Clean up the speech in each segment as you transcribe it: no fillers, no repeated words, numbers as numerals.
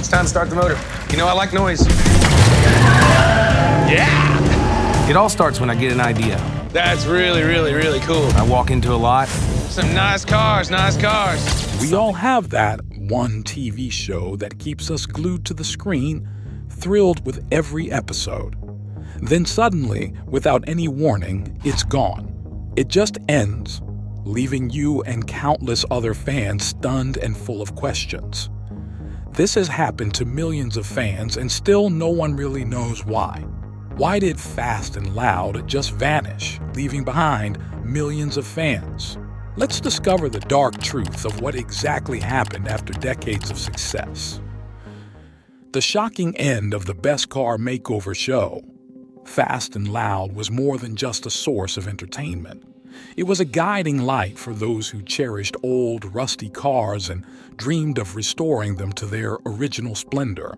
It's time to start the motor. You know I like noise. Yeah! It all starts when I get an idea. That's really cool. I walk into a lot. Some nice cars. We all have that one TV show that keeps us glued to the screen, thrilled with every episode. Then suddenly, without any warning, it's gone. It just ends, leaving you and countless other fans stunned and full of questions. This has happened to millions of fans, and still no one really knows why. Why did Fast and Loud just vanish, leaving behind millions of fans? Let's discover the dark truth of what exactly happened after decades of success. The shocking end of the best car makeover show, Fast and Loud, was more than just a source of entertainment. It was a guiding light for those who cherished old, rusty cars and dreamed of restoring them to their original splendor.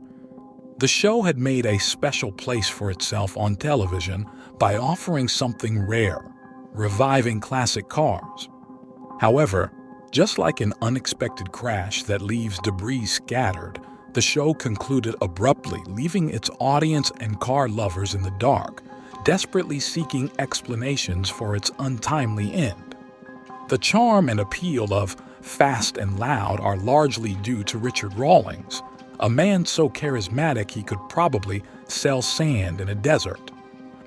The show had made a special place for itself on television by offering something rare, reviving classic cars. However, just like an unexpected crash that leaves debris scattered, the show concluded abruptly, leaving its audience and car lovers in the dark, desperately seeking explanations for its untimely end. The charm and appeal of Fast and Loud are largely due to Richard Rawlings, a man so charismatic he could probably sell sand in a desert.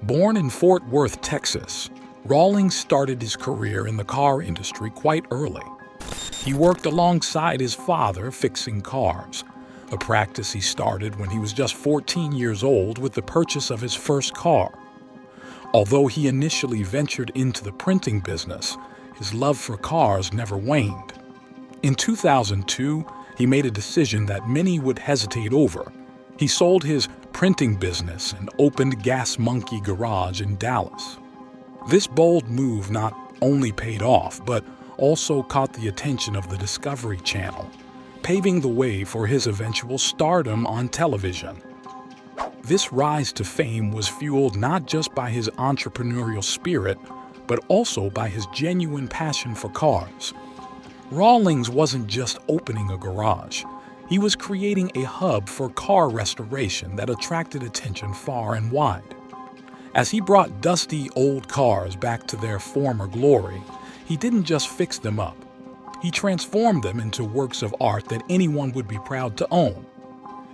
Born in Fort Worth, Texas, Rawlings started his career in the car industry quite early. He worked alongside his father fixing cars, a practice he started when he was just 14 years old with the purchase of his first car. Although he initially ventured into the printing business, his love for cars never waned. In 2002, he made a decision that many would hesitate over. He sold his printing business and opened Gas Monkey Garage in Dallas. This bold move not only paid off, but also caught the attention of the Discovery Channel, paving the way for his eventual stardom on television. This rise to fame was fueled not just by his entrepreneurial spirit, but also by his genuine passion for cars. Rawlings wasn't just opening a garage. He was creating a hub for car restoration that attracted attention far and wide. As he brought dusty old cars back to their former glory, he didn't just fix them up. He transformed them into works of art that anyone would be proud to own.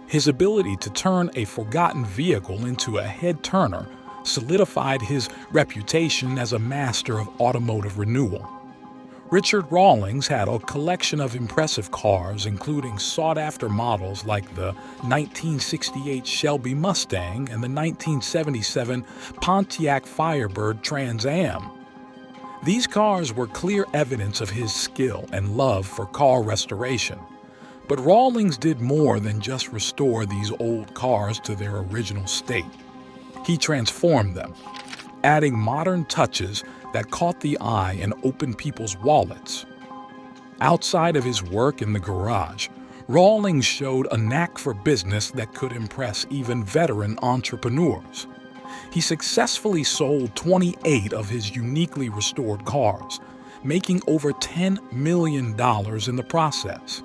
His ability to turn a forgotten vehicle into a head-turner solidified his reputation as a master of automotive renewal. Richard Rawlings had a collection of impressive cars, including sought-after models like the 1968 Shelby Mustang and the 1977 Pontiac Firebird Trans Am. These cars were clear evidence of his skill and love for car restoration. But Rawlings did more than just restore these old cars to their original state. He transformed them, adding modern touches that caught the eye and opened people's wallets. Outside of his work in the garage, Rawlings showed a knack for business that could impress even veteran entrepreneurs. He successfully sold 28 of his uniquely restored cars, making over $10 million in the process.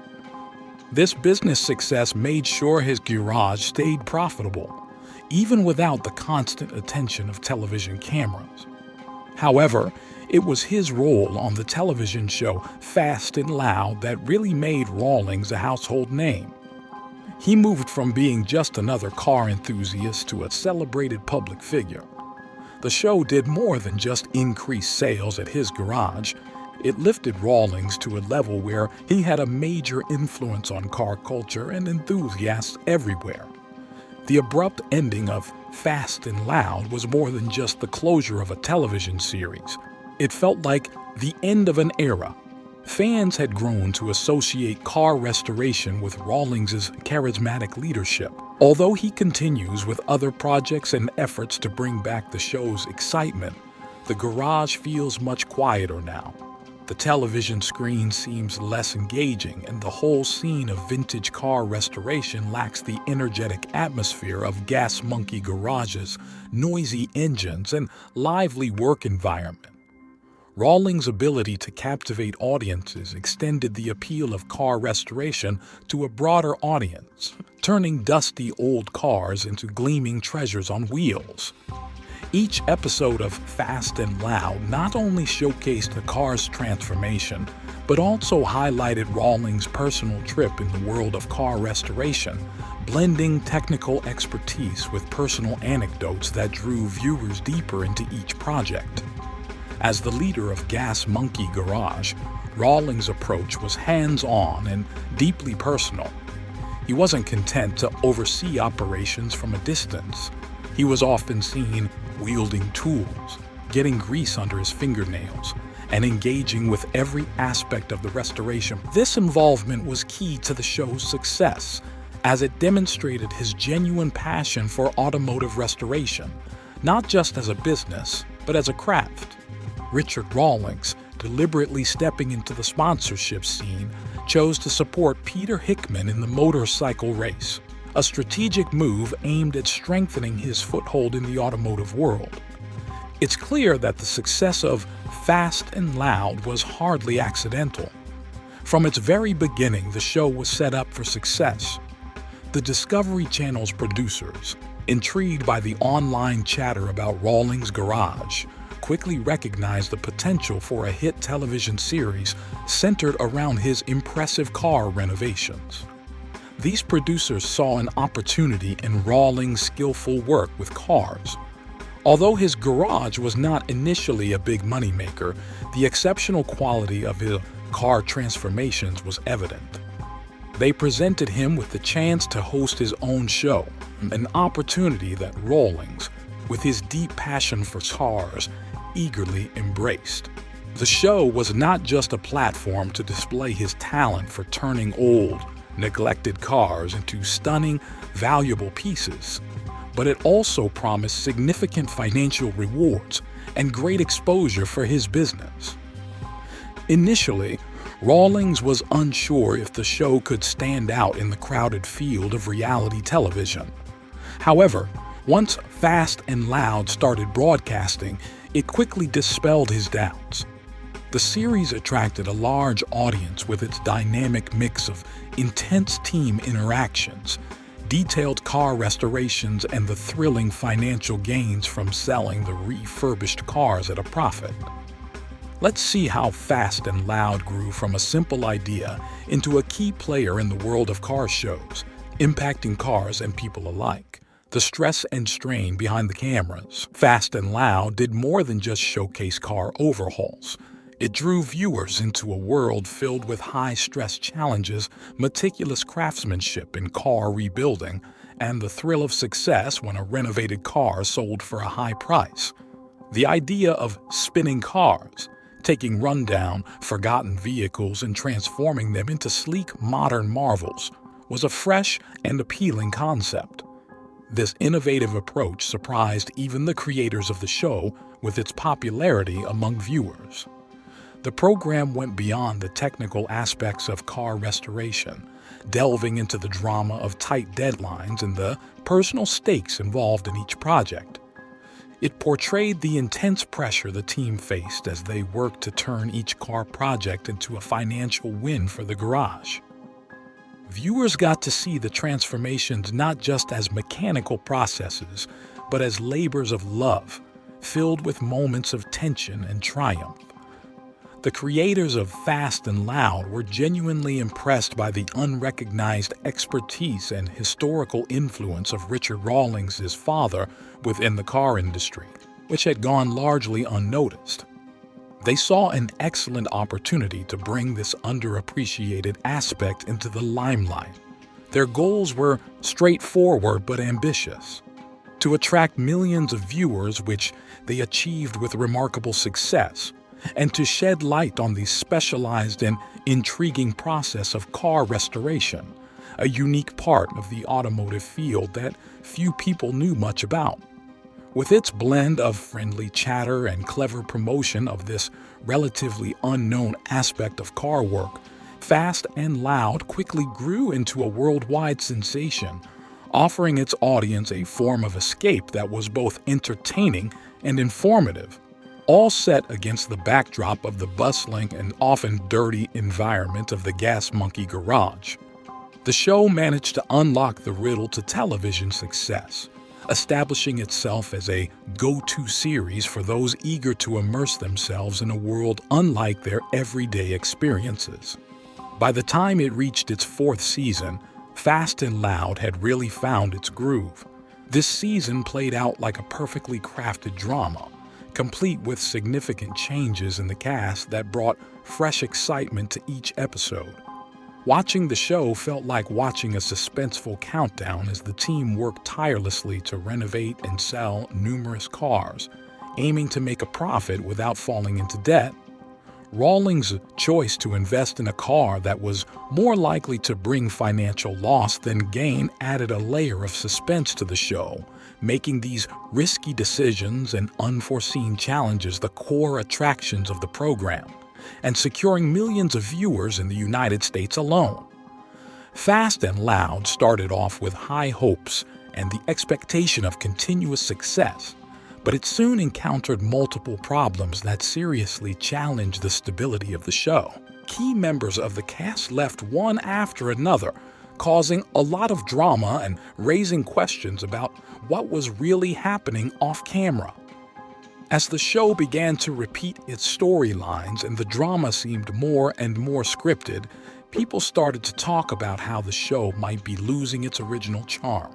This business success made sure his garage stayed profitable, even without the constant attention of television cameras. However, it was his role on the television show Fast and Loud that really made Rawlings a household name. He moved from being just another car enthusiast to a celebrated public figure. The show did more than just increase sales at his garage. It lifted Rawlings to a level where he had a major influence on car culture and enthusiasts everywhere. The abrupt ending of Fast and Loud was more than just the closure of a television series. It felt like the end of an era. Fans had grown to associate car restoration with Rawlings' charismatic leadership. Although he continues with other projects and efforts to bring back the show's excitement, the garage feels much quieter now. The television screen seems less engaging, and the whole scene of vintage car restoration lacks the energetic atmosphere of Gas Monkey garages, noisy engines, and lively work environment. Rawlings' ability to captivate audiences extended the appeal of car restoration to a broader audience, turning dusty old cars into gleaming treasures on wheels. Each episode of Fast and Loud not only showcased the car's transformation, but also highlighted Rawlings' personal trip in the world of car restoration, blending technical expertise with personal anecdotes that drew viewers deeper into each project. As the leader of Gas Monkey Garage, Rawlings' approach was hands-on and deeply personal. He wasn't content to oversee operations from a distance. He was often seen wielding tools, getting grease under his fingernails, and engaging with every aspect of the restoration. This involvement was key to the show's success, as it demonstrated his genuine passion for automotive restoration, not just as a business, but as a craft. Richard Rawlings, deliberately stepping into the sponsorship scene, chose to support Peter Hickman in the motorcycle race, a strategic move aimed at strengthening his foothold in the automotive world. It's clear that the success of Fast and Loud was hardly accidental. From its very beginning, the show was set up for success. The Discovery Channel's producers, intrigued by the online chatter about Rawlings' Garage, quickly recognized the potential for a hit television series centered around his impressive car renovations. These producers saw an opportunity in Rawlings' skillful work with cars. Although his garage was not initially a big moneymaker, the exceptional quality of his car transformations was evident. They presented him with the chance to host his own show, an opportunity that Rawlings, with his deep passion for cars, eagerly embraced. The show was not just a platform to display his talent for turning old, neglected cars into stunning, valuable pieces, but it also promised significant financial rewards and great exposure for his business. Initially, Rawlings was unsure if the show could stand out in the crowded field of reality television. However, once Fast and Loud started broadcasting, it quickly dispelled his doubts. The series attracted a large audience with its dynamic mix of intense team interactions, detailed car restorations, and the thrilling financial gains from selling the refurbished cars at a profit. Let's see how Fast and Loud grew from a simple idea into a key player in the world of car shows, impacting cars and people alike. The stress and strain behind the cameras. Fast and Loud did more than just showcase car overhauls. It drew viewers into a world filled with high-stress challenges, meticulous craftsmanship in car rebuilding, and the thrill of success when a renovated car sold for a high price. The idea of spinning cars, taking rundown, forgotten vehicles and transforming them into sleek, modern marvels, was a fresh and appealing concept. This innovative approach surprised even the creators of the show with its popularity among viewers. The program went beyond the technical aspects of car restoration, delving into the drama of tight deadlines and the personal stakes involved in each project. It portrayed the intense pressure the team faced as they worked to turn each car project into a financial win for the garage. Viewers got to see the transformations not just as mechanical processes, but as labors of love, filled with moments of tension and triumph. The creators of Fast and Loud were genuinely impressed by the unrecognized expertise and historical influence of Richard Rawlings' father within the car industry, which had gone largely unnoticed. They saw an excellent opportunity to bring this underappreciated aspect into the limelight. Their goals were straightforward but ambitious: to attract millions of viewers, which they achieved with remarkable success, and to shed light on the specialized and intriguing process of car restoration, a unique part of the automotive field that few people knew much about. With its blend of friendly chatter and clever promotion of this relatively unknown aspect of car work, Fast and Loud quickly grew into a worldwide sensation, offering its audience a form of escape that was both entertaining and informative. All set against the backdrop of the bustling and often dirty environment of the Gas Monkey garage. The show managed to unlock the riddle to television success, establishing itself as a go-to series for those eager to immerse themselves in a world unlike their everyday experiences. By the time it reached its 4th season, Fast and Loud had really found its groove. This season played out like a perfectly crafted drama, complete with significant changes in the cast that brought fresh excitement to each episode. Watching the show felt like watching a suspenseful countdown as the team worked tirelessly to renovate and sell numerous cars, aiming to make a profit without falling into debt. Rawlings' choice to invest in a car that was more likely to bring financial loss than gain added a layer of suspense to the show, making these risky decisions and unforeseen challenges the core attractions of the program, and securing millions of viewers in the United States alone. Fast and Loud started off with high hopes and the expectation of continuous success, but it soon encountered multiple problems that seriously challenged the stability of the show. Key members of the cast left one after another, causing a lot of drama and raising questions about what was really happening off camera. As the show began to repeat its storylines and the drama seemed more and more scripted, people started to talk about how the show might be losing its original charm.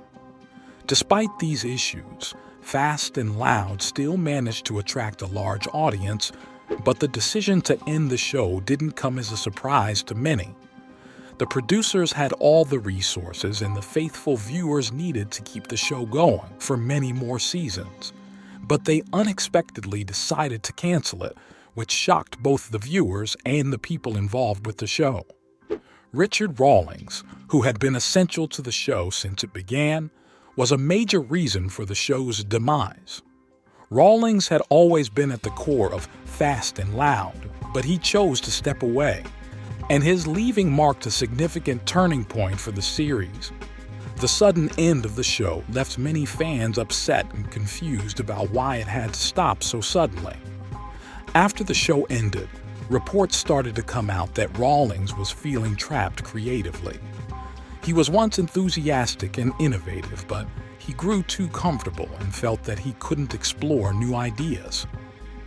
Despite these issues, Fast and Loud still managed to attract a large audience, but the decision to end the show didn't come as a surprise to many. The producers had all the resources and the faithful viewers needed to keep the show going for many more seasons. But they unexpectedly decided to cancel it, which shocked both the viewers and the people involved with the show. Richard Rawlings, who had been essential to the show since it began, was a major reason for the show's demise. Rawlings had always been at the core of Fast and Loud, but he chose to step away, and his leaving marked a significant turning point for the series. The sudden end of the show left many fans upset and confused about why it had to stop so suddenly. After the show ended, reports started to come out that Rawlings was feeling trapped creatively. He was once enthusiastic and innovative, but he grew too comfortable and felt that he couldn't explore new ideas.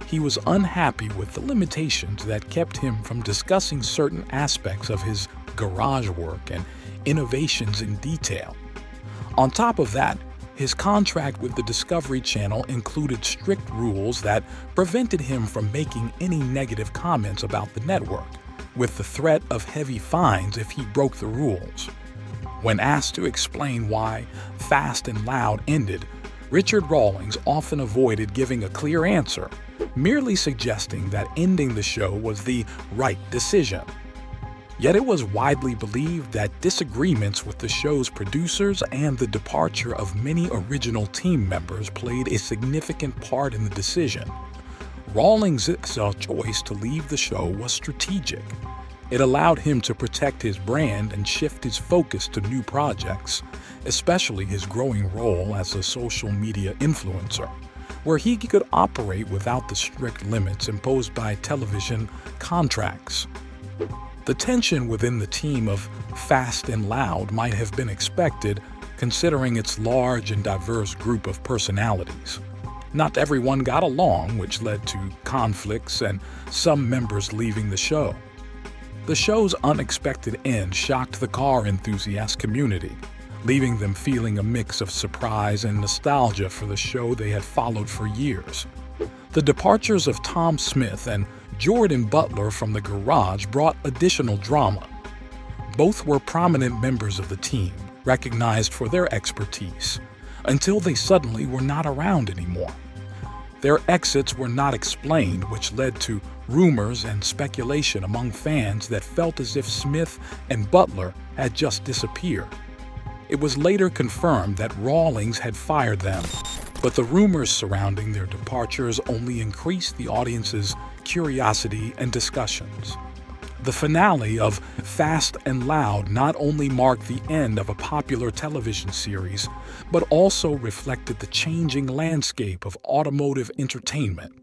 He was unhappy with the limitations that kept him from discussing certain aspects of his garage work and innovations in detail. On top of that, his contract with the Discovery Channel included strict rules that prevented him from making any negative comments about the network, with the threat of heavy fines if he broke the rules. When asked to explain why Fast and Loud ended, Richard Rawlings often avoided giving a clear answer, merely suggesting that ending the show was the right decision. Yet it was widely believed that disagreements with the show's producers and the departure of many original team members played a significant part in the decision. Rawlings' choice to leave the show was strategic. It allowed him to protect his brand and shift his focus to new projects, especially his growing role as a social media influencer, where he could operate without the strict limits imposed by television contracts. The tension within the team of Fast and Loud might have been expected, considering its large and diverse group of personalities. Not everyone got along, which led to conflicts and some members leaving the show. The show's unexpected end shocked the car enthusiast community, leaving them feeling a mix of surprise and nostalgia for the show they had followed for years. The departures of Tom Smith and Jordan Butler from the garage brought additional drama. Both were prominent members of the team, recognized for their expertise, until they suddenly were not around anymore. Their exits were not explained, which led to rumors and speculation among fans that felt as if Smith and Butler had just disappeared. It was later confirmed that Rawlings had fired them, but the rumors surrounding their departures only increased the audience's curiosity and discussions. The finale of Fast and Loud not only marked the end of a popular television series, but also reflected the changing landscape of automotive entertainment.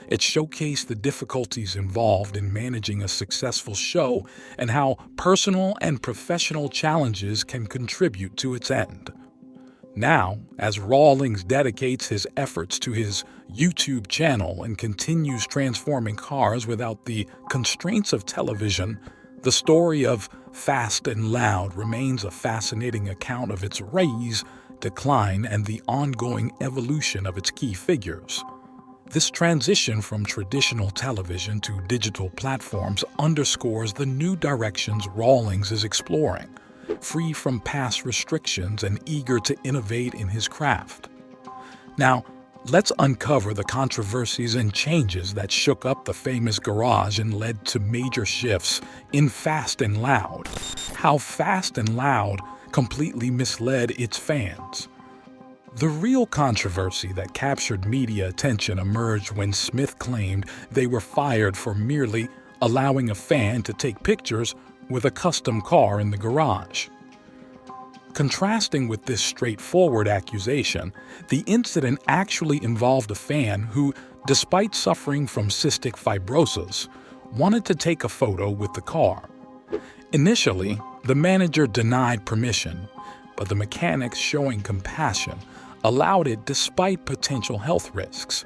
It showcased the difficulties involved in managing a successful show and how personal and professional challenges can contribute to its end. Now, as Rawlings dedicates his efforts to his YouTube channel and continues transforming cars without the constraints of television, the story of Fast and Loud remains a fascinating account of its rise, decline, and the ongoing evolution of its key figures. This transition from traditional television to digital platforms underscores the new directions Rawlings is exploring, free from past restrictions and eager to innovate in his craft. Now, let's uncover the controversies and changes that shook up the famous garage and led to major shifts in Fast and Loud. How Fast and Loud completely misled its fans. The real controversy that captured media attention emerged when Smith claimed they were fired for merely allowing a fan to take pictures with a custom car in the garage. Contrasting with this straightforward accusation, the incident actually involved a fan who, despite suffering from cystic fibrosis, wanted to take a photo with the car. Initially, the manager denied permission, but the mechanics, showing compassion, allowed it despite potential health risks.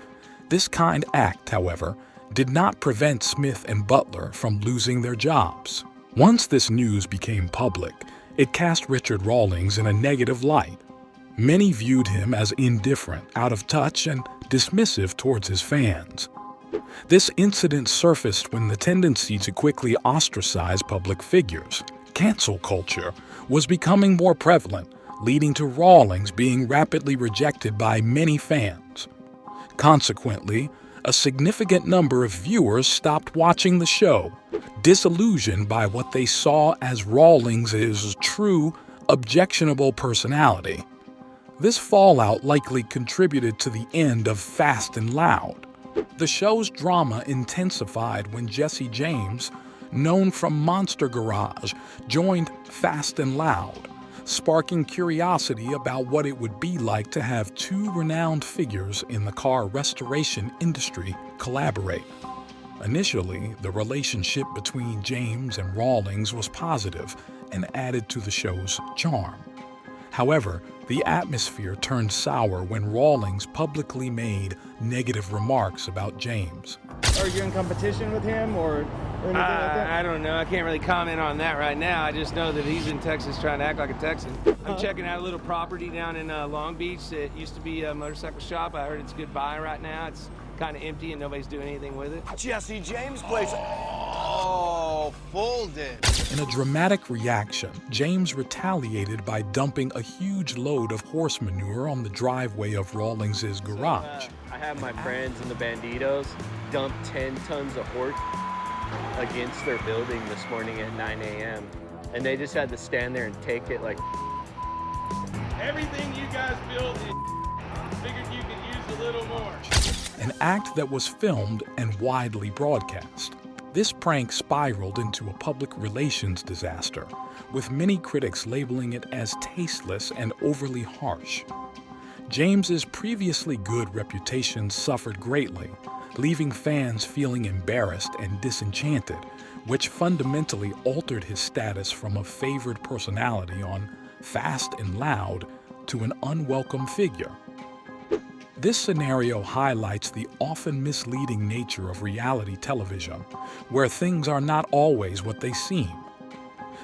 This kind act, however, did not prevent Smith and Butler from losing their jobs. Once this news became public, it cast Richard Rawlings in a negative light. Many viewed him as indifferent, out of touch, and dismissive towards his fans. This incident surfaced when the tendency to quickly ostracize public figures, cancel culture, was becoming more prevalent, leading to Rawlings being rapidly rejected by many fans. Consequently, a significant number of viewers stopped watching the show, disillusioned by what they saw as Rawlings' true, objectionable personality. This fallout likely contributed to the end of Fast and Loud. The show's drama intensified when Jesse James, known from Monster Garage, joined Fast and Loud, sparking curiosity about what it would be like to have two renowned figures in the car restoration industry collaborate. Initially, the relationship between James and Rawlings was positive and added to the show's charm. However, the atmosphere turned sour when Rawlings publicly made negative remarks about James. Are you in competition with him or anything like that? I don't know. I can't really comment on that right now. I just know that he's in Texas trying to act like a Texan. I'm checking out a little property down in Long Beach. It used to be a motorcycle shop. I heard it's goodbye right now. It's kind of empty and nobody's doing anything with it. Jesse James place. Oh, folded. In a dramatic reaction, James retaliated by dumping a huge load of horse manure on the driveway of Rawlings' garage. I have my friends in the Banditos dump 10 tons of horse against their building this morning at 9 a.m. And they just had to stand there and take it like... Everything you guys built, figured you could use a little more. An act that was filmed and widely broadcast. This prank spiraled into a public relations disaster, with many critics labeling it as tasteless and overly harsh. James's previously good reputation suffered greatly, leaving fans feeling embarrassed and disenchanted, which fundamentally altered his status from a favored personality on Fast and Loud to an unwelcome figure. This scenario highlights the often misleading nature of reality television, where things are not always what they seem.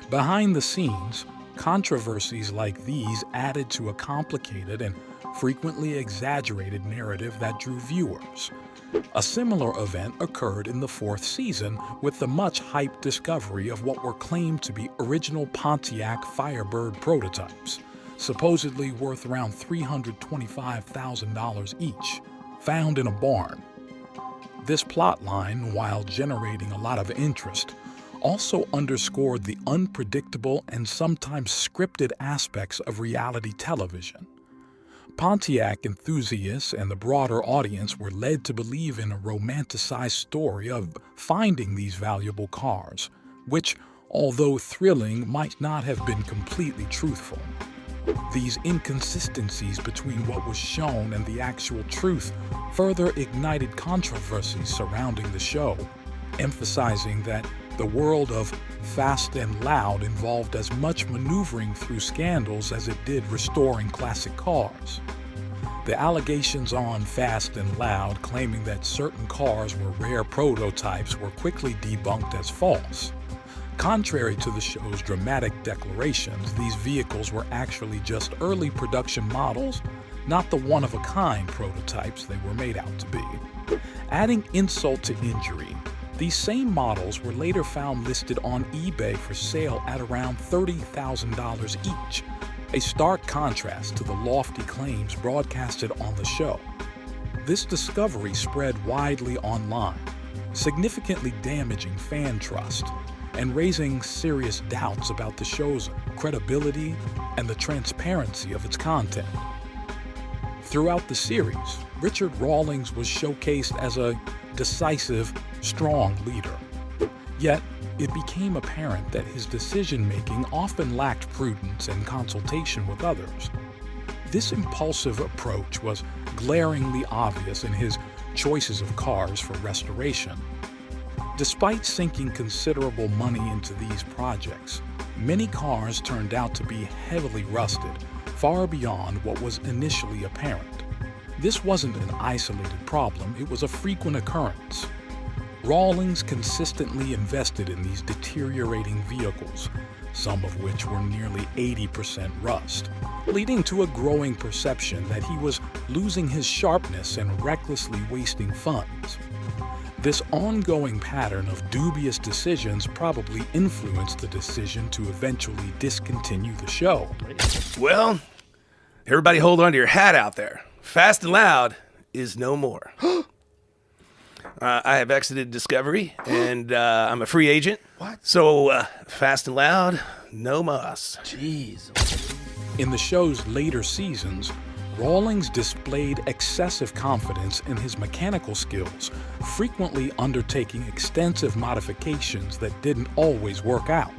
Behind the scenes, controversies like these added to a complicated and frequently exaggerated narrative that drew viewers. A similar event occurred in the fourth season with the much-hyped discovery of what were claimed to be original Pontiac Firebird prototypes, supposedly worth around $325,000 each, found in a barn. This plotline, while generating a lot of interest, also underscored the unpredictable and sometimes scripted aspects of reality television. Pontiac enthusiasts and the broader audience were led to believe in a romanticized story of finding these valuable cars, which, although thrilling, might not have been completely truthful. These inconsistencies between what was shown and the actual truth further ignited controversies surrounding the show, emphasizing that the world of Fast and Loud involved as much maneuvering through scandals as it did restoring classic cars. The allegations on Fast and Loud claiming that certain cars were rare prototypes were quickly debunked as false. Contrary to the show's dramatic declarations, these vehicles were actually just early production models, not the one-of-a-kind prototypes they were made out to be. Adding insult to injury, these same models were later found listed on eBay for sale at around $30,000 each, a stark contrast to the lofty claims broadcasted on the show. This discovery spread widely online, significantly damaging fan trust and raising serious doubts about the show's credibility and the transparency of its content. Throughout the series, Richard Rawlings was showcased as a decisive, strong leader. Yet, it became apparent that his decision-making often lacked prudence and consultation with others. This impulsive approach was glaringly obvious in his choices of cars for restoration. Despite sinking considerable money into these projects, many cars turned out to be heavily rusted, far beyond what was initially apparent. This wasn't an isolated problem, it was a frequent occurrence. Rawlings consistently invested in these deteriorating vehicles, some of which were nearly 80% rust, leading to a growing perception that he was losing his sharpness and recklessly wasting funds. This ongoing pattern of dubious decisions probably influenced the decision to eventually discontinue the show. Well, everybody hold on to your hat out there. Fast and Loud is no more. I have exited Discovery, and I'm a free agent. What? So, Fast and Loud, no mas. Jeez. In the show's later seasons, Rawlings displayed excessive confidence in his mechanical skills, frequently undertaking extensive modifications that didn't always work out.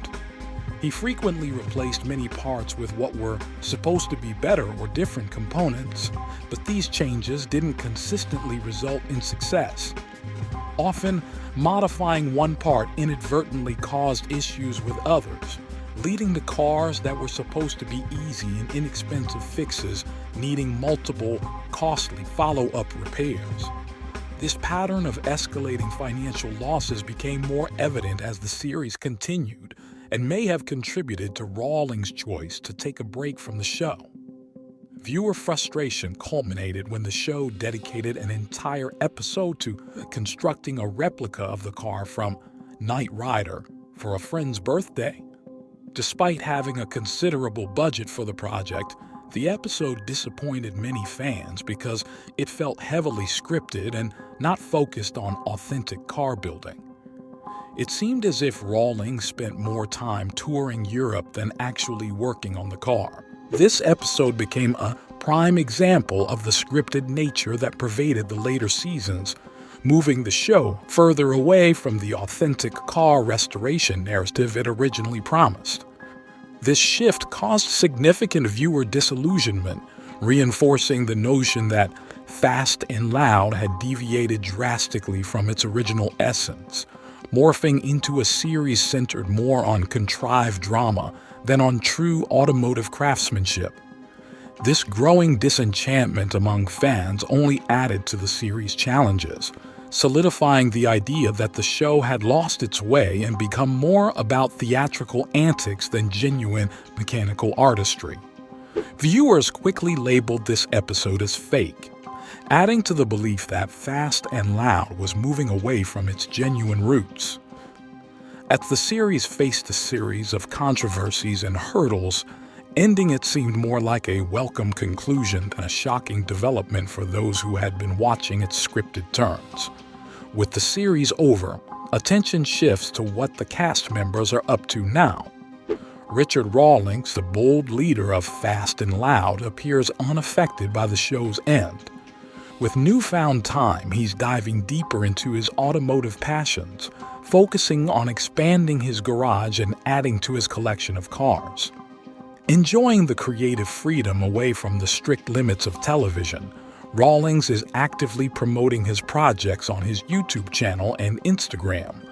He frequently replaced many parts with what were supposed to be better or different components, but these changes didn't consistently result in success. Often, modifying one part inadvertently caused issues with others, leading to cars that were supposed to be easy and inexpensive fixes needing multiple, costly follow-up repairs. This pattern of escalating financial losses became more evident as the series continued and may have contributed to Rawlings' choice to take a break from the show. Viewer frustration culminated when the show dedicated an entire episode to constructing a replica of the car from Knight Rider for a friend's birthday. Despite having a considerable budget for the project, the episode disappointed many fans because it felt heavily scripted and not focused on authentic car building. It seemed as if Rawlings spent more time touring Europe than actually working on the car. This episode became a prime example of the scripted nature that pervaded the later seasons, moving the show further away from the authentic car restoration narrative it originally promised. This shift caused significant viewer disillusionment, reinforcing the notion that Fast and Loud had deviated drastically from its original essence, morphing into a series centered more on contrived drama than on true automotive craftsmanship. This growing disenchantment among fans only added to the series' challenges, solidifying the idea that the show had lost its way and become more about theatrical antics than genuine mechanical artistry. Viewers quickly labeled this episode as fake, adding to the belief that Fast and Loud was moving away from its genuine roots. As the series faced a series of controversies and hurdles, ending it seemed more like a welcome conclusion than a shocking development for those who had been watching its scripted turns. With the series over, attention shifts to what the cast members are up to now. Richard Rawlings, the bold leader of Fast and Loud, appears unaffected by the show's end. With newfound time, he's diving deeper into his automotive passions, focusing on expanding his garage and adding to his collection of cars. Enjoying the creative freedom away from the strict limits of television, Rawlings is actively promoting his projects on his YouTube channel and Instagram.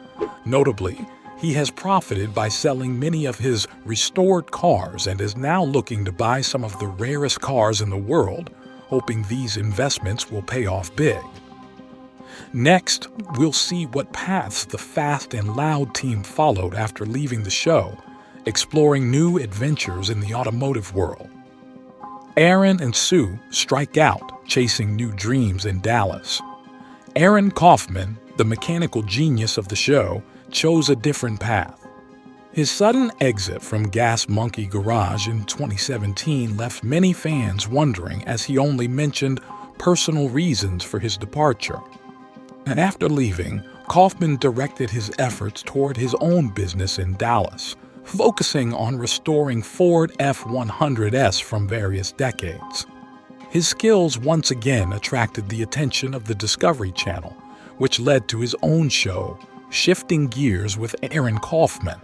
Notably, he has profited by selling many of his restored cars and is now looking to buy some of the rarest cars in the world, hoping these investments will pay off big. Next, we'll see what paths the Fast and Loud team followed after leaving the show, exploring new adventures in the automotive world. Aaron and Sue strike out, chasing new dreams in Dallas. Aaron Kaufman, the mechanical genius of the show, chose a different path. His sudden exit from Gas Monkey Garage in 2017 left many fans wondering, as he only mentioned personal reasons for his departure. And after leaving, Kaufman directed his efforts toward his own business in Dallas, focusing on restoring Ford F-100s from various decades. His skills once again attracted the attention of the Discovery Channel, which led to his own show, Shifting Gears with Aaron Kaufman.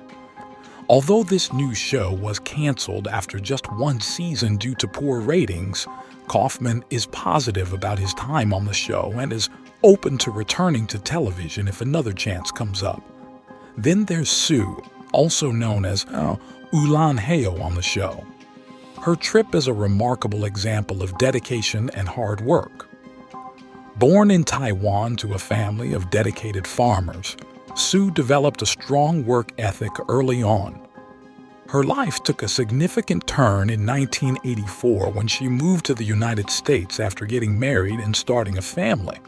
Although this new show was canceled after just one season due to poor ratings, Kaufman is positive about his time on the show and is open to returning to television if another chance comes up. Then there's Sue, also known as Ulan Heo on the show. Her trip is a remarkable example of dedication and hard work. Born in Taiwan to a family of dedicated farmers, Sue developed a strong work ethic early on. Her life took a significant turn in 1984 when she moved to the United States after getting married and starting a family.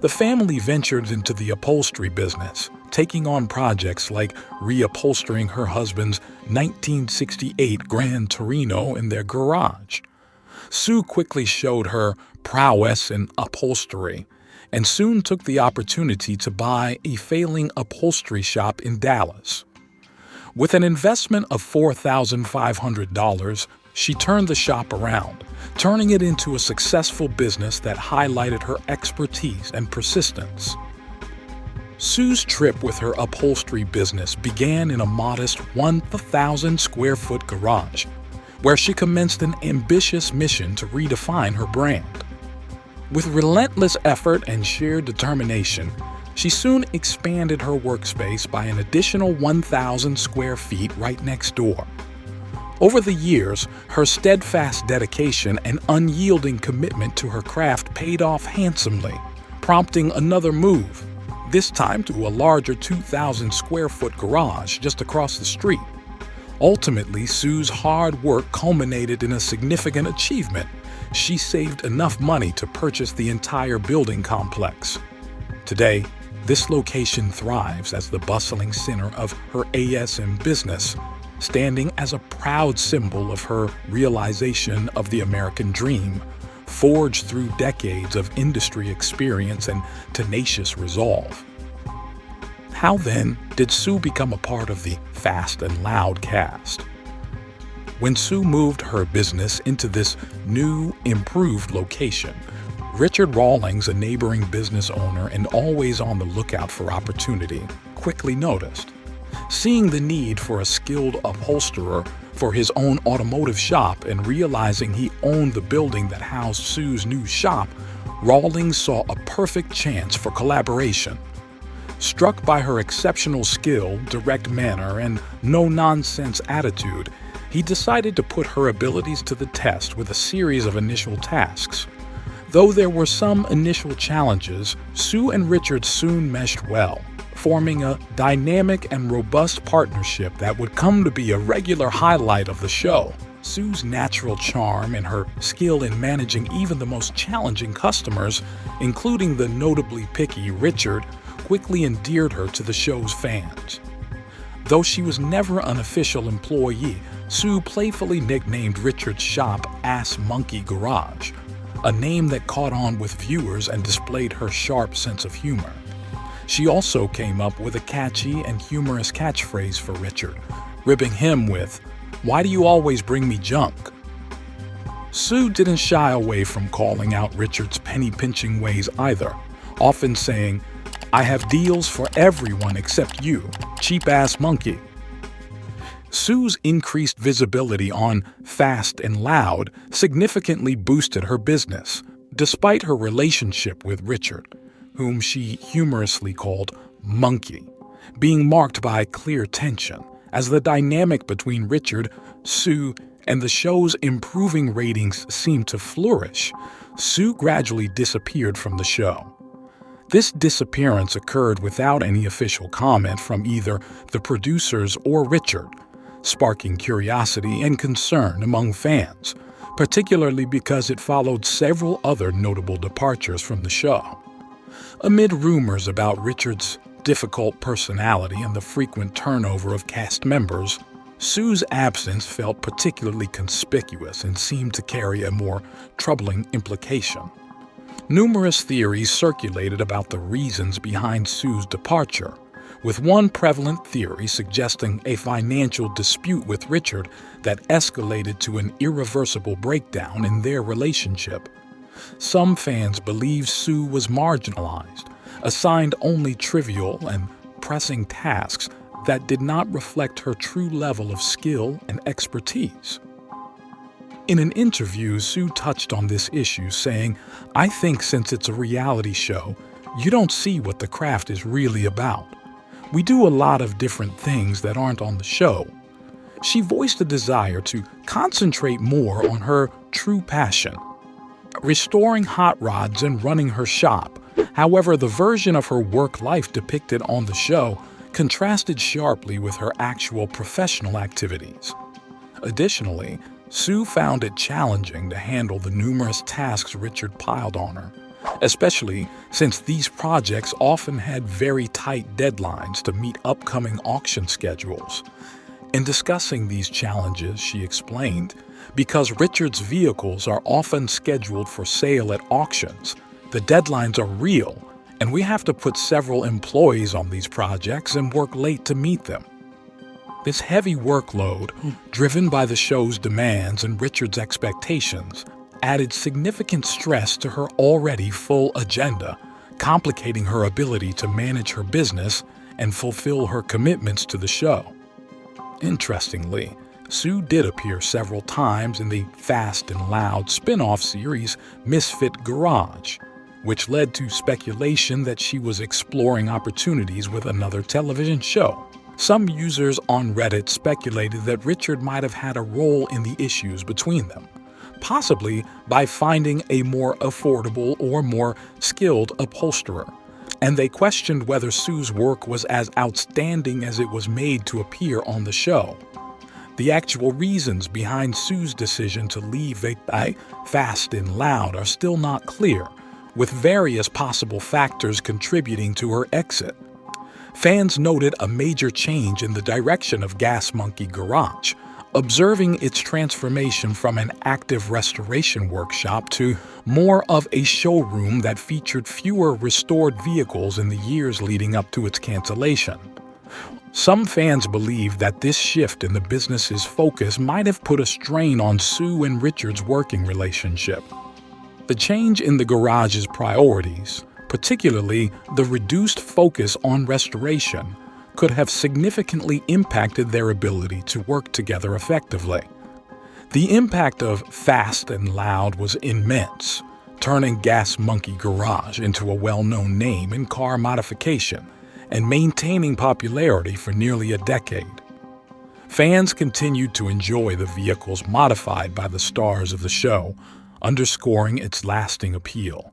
The family ventured into the upholstery business, taking on projects like reupholstering her husband's 1968 Gran Torino in their garage. Sue quickly showed her prowess in upholstery and soon took the opportunity to buy a failing upholstery shop in Dallas. With an investment of $4,500, she turned the shop around, turning it into a successful business that highlighted her expertise and persistence. Sue's trip with her upholstery business began in a modest 1,000 square foot garage, where she commenced an ambitious mission to redefine her brand. With relentless effort and sheer determination, she soon expanded her workspace by an additional 1,000 square feet right next door. Over the years, her steadfast dedication and unyielding commitment to her craft paid off handsomely, prompting another move, this time to a larger 2,000 square foot garage just across the street. Ultimately, Sue's hard work culminated in a significant achievement. She saved enough money to purchase the entire building complex. Today, this location thrives as the bustling center of her ASM business, standing as a proud symbol of her realization of the American dream, forged through decades of industry experience and tenacious resolve. How then did Sue become a part of the Fast and Loud cast? When Sue moved her business into this new, improved location, Richard Rawlings, a neighboring business owner and always on the lookout for opportunity, quickly noticed. Seeing the need for a skilled upholsterer for his own automotive shop and realizing he owned the building that housed Sue's new shop, Rawlings saw a perfect chance for collaboration. Struck by her exceptional skill, direct manner, and no-nonsense attitude, he decided to put her abilities to the test with a series of initial tasks. Though there were some initial challenges, Sue and Richard soon meshed well, forming a dynamic and robust partnership that would come to be a regular highlight of the show. Sue's natural charm and her skill in managing even the most challenging customers, including the notably picky Richard, quickly endeared her to the show's fans. Though she was never an official employee, Sue playfully nicknamed Richard's shop Ass Monkey Garage, a name that caught on with viewers and displayed her sharp sense of humor. She also came up with a catchy and humorous catchphrase for Richard, ribbing him with, "Why do you always bring me junk?" Sue didn't shy away from calling out Richard's penny-pinching ways either, often saying, "I have deals for everyone except you, cheap-ass monkey." Sue's increased visibility on Fast and Loud significantly boosted her business, despite her relationship with Richard, whom she humorously called Monkey, being marked by clear tension. As the dynamic between Richard, Sue, and the show's improving ratings seemed to flourish, Sue gradually disappeared from the show. This disappearance occurred without any official comment from either the producers or Richard, sparking curiosity and concern among fans, particularly because it followed several other notable departures from the show. Amid rumors about Richard's difficult personality and the frequent turnover of cast members, Sue's absence felt particularly conspicuous and seemed to carry a more troubling implication. Numerous theories circulated about the reasons behind Sue's departure, with one prevalent theory suggesting a financial dispute with Richard that escalated to an irreversible breakdown in their relationship. Some fans believe Sue was marginalized, assigned only trivial and pressing tasks that did not reflect her true level of skill and expertise. In an interview, Sue touched on this issue, saying, "I think since it's a reality show, you don't see what the craft is really about. We do a lot of different things that aren't on the show." She voiced a desire to concentrate more on her true passion, restoring hot rods and running her shop. However, the version of her work life depicted on the show contrasted sharply with her actual professional activities. Additionally, Sue found it challenging to handle the numerous tasks Richard piled on her, especially since these projects often had very tight deadlines to meet upcoming auction schedules. In discussing these challenges, she explained, "Because Richard's vehicles are often scheduled for sale at auctions, the deadlines are real, and we have to put several employees on these projects and work late to meet them." This heavy workload, driven by the show's demands and Richard's expectations, added significant stress to her already full agenda, complicating her ability to manage her business and fulfill her commitments to the show. Interestingly, Sue did appear several times in the Fast and Loud spin-off series Misfit Garage, which led to speculation that she was exploring opportunities with another television show. Some users on Reddit speculated that Richard might have had a role in the issues between them, possibly by finding a more affordable or more skilled upholsterer, and they questioned whether Sue's work was as outstanding as it was made to appear on the show. The actual reasons behind Sue's decision to leave Fast and Loud are still not clear, with various possible factors contributing to her exit. Fans noted a major change in the direction of Gas Monkey Garage, observing its transformation from an active restoration workshop to more of a showroom that featured fewer restored vehicles in the years leading up to its cancellation. Some fans believe that this shift in the business's focus might have put a strain on Sue and Richard's working relationship. The change in the garage's priorities, particularly the reduced focus on restoration, could have significantly impacted their ability to work together effectively. The impact of Fast and Loud was immense, turning Gas Monkey Garage into a well-known name in car modification and maintaining popularity for nearly a decade. Fans continued to enjoy the vehicles modified by the stars of the show, underscoring its lasting appeal.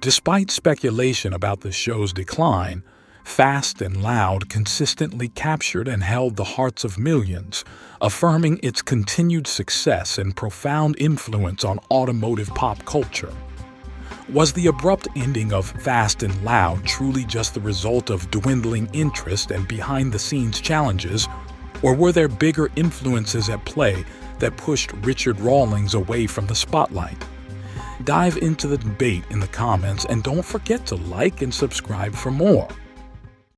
Despite speculation about the show's decline, Fast and Loud consistently captured and held the hearts of millions, affirming its continued success and profound influence on automotive pop culture. Was the abrupt ending of Fast and Loud truly just the result of dwindling interest and behind-the-scenes challenges, or were there bigger influences at play that pushed Richard Rawlings away from the spotlight? Dive into the debate in the comments and don't forget to like and subscribe for more.